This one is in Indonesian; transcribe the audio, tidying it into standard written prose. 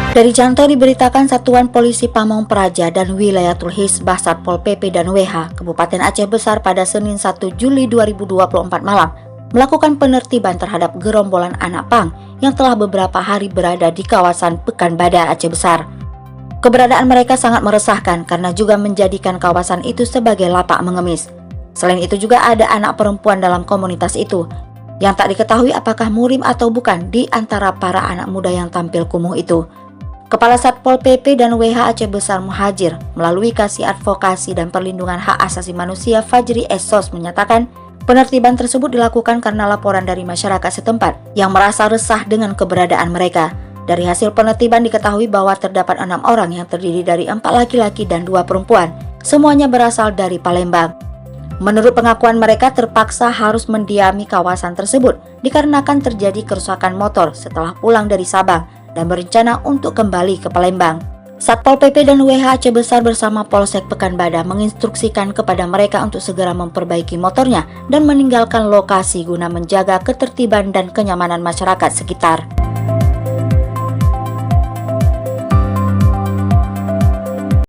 Dari Janto diberitakan Satuan Polisi Pamong Praja dan Wilayatul Hisbah Satpol PP dan WH Kabupaten Aceh Besar pada Senin 1 Juli 2024 malam melakukan penertiban terhadap gerombolan anak pang yang telah beberapa hari berada di kawasan Pekanbadak Aceh Besar. Keberadaan mereka sangat meresahkan karena juga menjadikan kawasan itu sebagai lapak mengemis. Selain itu juga ada anak perempuan dalam komunitas itu yang tak diketahui apakah murim atau bukan di antara para anak muda yang tampil kumuh itu. Kepala Satpol PP dan WH Aceh Besar Muhajir melalui Kasih Advokasi dan Perlindungan Hak Asasi Manusia Fajri Esos menyatakan penertiban tersebut dilakukan karena laporan dari masyarakat setempat yang merasa resah dengan keberadaan mereka. Dari hasil penertiban diketahui bahwa terdapat 6 orang yang terdiri dari 4 laki-laki dan 2 perempuan, semuanya berasal dari Palembang. Menurut pengakuan mereka terpaksa harus mendiami kawasan tersebut dikarenakan terjadi kerusakan motor setelah pulang dari Sabang dan berencana untuk kembali ke Palembang. Satpol PP dan WH Aceh Besar bersama Polsek Pekanbadak menginstruksikan kepada mereka untuk segera memperbaiki motornya dan meninggalkan lokasi guna menjaga ketertiban dan kenyamanan masyarakat sekitar.